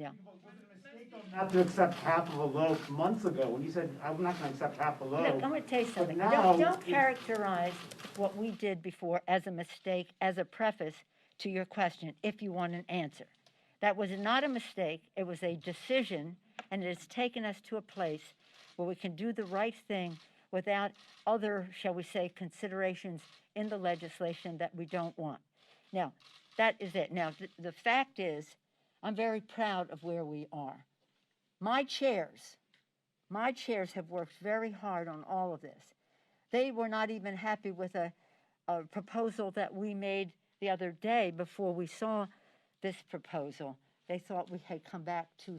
Yeah. Not to accept half of a loaf months ago when you said, I'm not going to accept half a loaf. Look, I'm going to tell you something. now Don't characterize what we did before as a mistake, as a preface to your question, if you want an answer. That was not a mistake. It was a decision, and it has taken us to a place where we can do the right thing without other, shall we say, considerations in the legislation that we don't want. Now, that is it. Now, the fact is, I'm very proud of where we are. My chairs have worked very hard on all of this. They were not even happy with a proposal that we made the other day before we saw this proposal. They thought we had come back too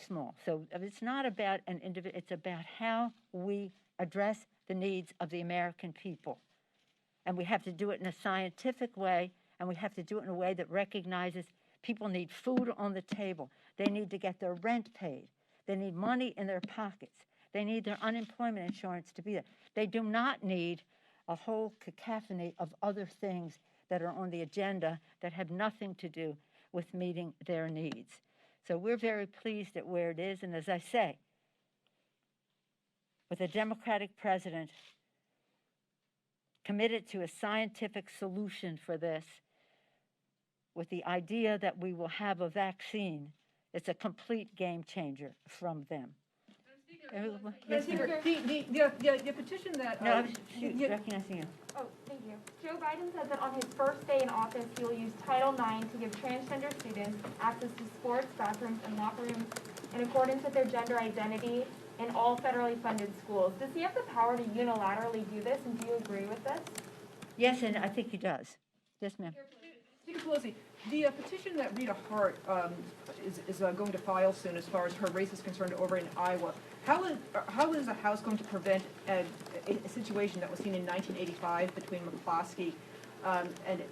small. So it's not about an individual, it's about how we address the needs of the American people. And we have to do it in a scientific way, and we have to do it in a way that recognizes people need food on the table. They need to get their rent paid. They need money in their pockets. They need their unemployment insurance to be there. They do not need a whole cacophony of other things that are on the agenda that have nothing to do with meeting their needs. So we're very pleased at where it is. And as I say, with a Democratic president committed to a scientific solution for this, with the idea that we will have a vaccine, it's a complete game changer from them. Yes, the petition that... No, I was recognizing you. Oh, thank you. Joe Biden said that on his first day in office, he will use Title IX to give transgender students access to sports, bathrooms, and locker rooms in accordance with their gender identity in all federally funded schools. Does he have the power to unilaterally do this, and do you agree with this? Yes, and I think he does. Yes, ma'am. Speaker Pelosi, the petition that Rita Hart is going to file soon as far as her race is concerned over in Iowa, how is the House going to prevent a situation that was seen in 1985 between McCloskey and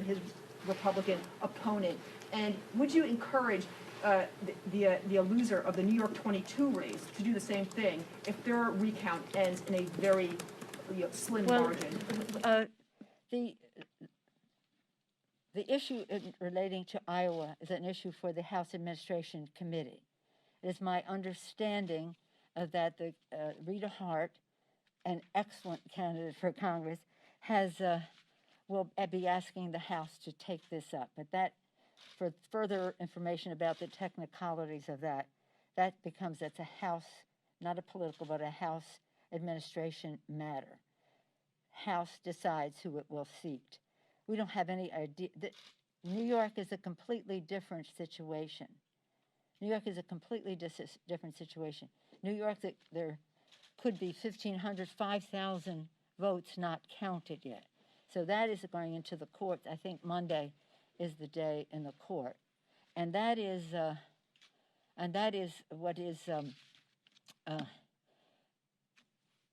his Republican opponent? And would you encourage the loser of the New York 22 race to do the same thing if their recount ends in a very slim margin? The issue relating to Iowa is an issue for the House Administration Committee. It is my understanding that the Rita Hart, an excellent candidate for Congress, will be asking the House to take this up. But that, for further information about the technicalities of that becomes, that's a House, not a political, but a House administration matter. House decides who it will seat. We don't have any idea. New York is a completely different situation. New York is a completely different situation. New York, there could be 1,500, 5,000 votes not counted yet. So that is going into the court. I think Monday is the day in the court. And that is what is,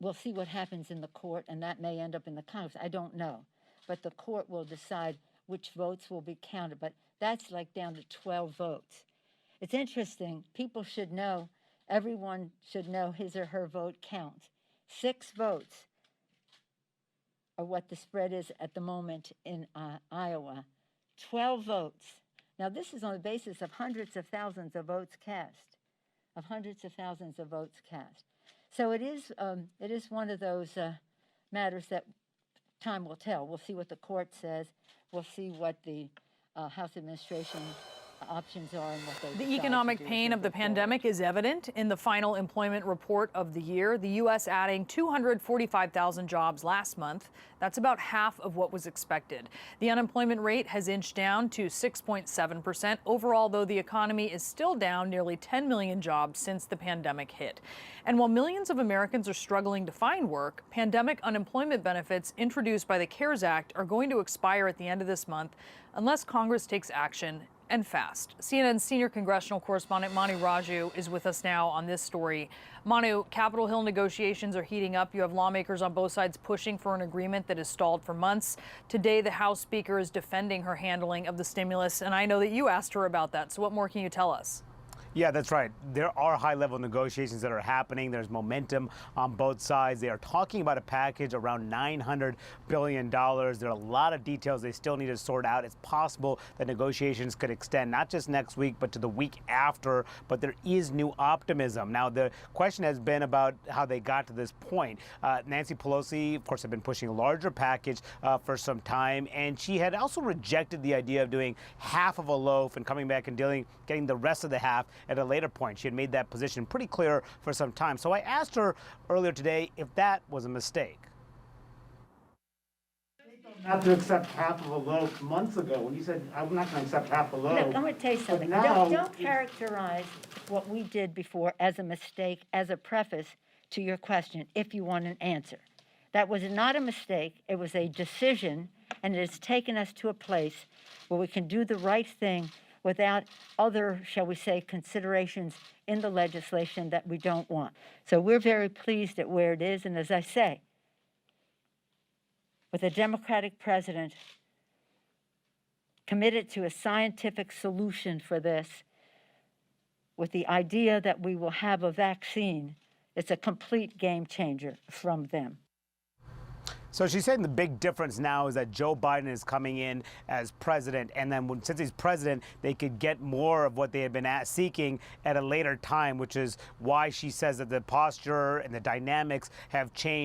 we'll see what happens in the court, and that may end up in the Congress. I don't know. But the court will decide which votes will be counted. But that's like down to 12 votes. It's interesting. People should know, everyone should know his or her vote counts. 6 votes are what the spread is at the moment in Iowa. 12 votes. Now, this is on the basis of hundreds of thousands of votes cast, So it is one of those matters that time will tell. We'll see what the court says. We'll see what the House administration options are and what they decide. The economic pain of the pandemic is evident in the final employment report of the year. The U.S. adding 245,000 jobs last month. That's about half of what was expected. The unemployment rate has inched down to 6.7%. Overall, though, the economy is still down nearly 10 million jobs since the pandemic hit. And while millions of Americans are struggling to find work, pandemic unemployment benefits introduced by the CARES Act are going to expire at the end of this month unless Congress takes action, and fast. CNN's senior congressional correspondent Manu Raju is with us now on this story. Manu, Capitol Hill negotiations are heating up. You have lawmakers on both sides pushing for an agreement that has stalled for months. Today, the House Speaker is defending her handling of the stimulus, and I know that you asked her about that. So what more can you tell us? Yeah, that's right. There are high-level negotiations that are happening. There's momentum on both sides. They are talking about a package around $900 billion. There are a lot of details they still need to sort out. It's possible that negotiations could extend not just next week, but to the week after. But there is new optimism. Now, the question has been about how they got to this point. Nancy Pelosi, of course, had been pushing a larger package for some time, and she had also rejected the idea of doing half of a loaf and coming back and getting the rest of the half at a later point. She had made that position pretty clear for some time. So I asked her earlier today if that was a mistake. Not to accept half of a loaf months ago, when you said, I'm not going to accept half a loaf. Look, I'm going to tell you something. now Don't characterize what we did before as a mistake, as a preface to your question, if you want an answer. That was not a mistake. It was a decision, and it has taken us to a place where we can do the right thing without other, shall we say, considerations in the legislation that we don't want. So we're very pleased at where it is, and as I say, with a Democratic president committed to a scientific solution for this, with the idea that we will have a vaccine, it's a complete game changer from them. So she's saying the big difference now is that Joe Biden is coming in as president, and then since he's president, they could get more of what they had been seeking at a later time, which is why she says that the posture and the dynamics have changed.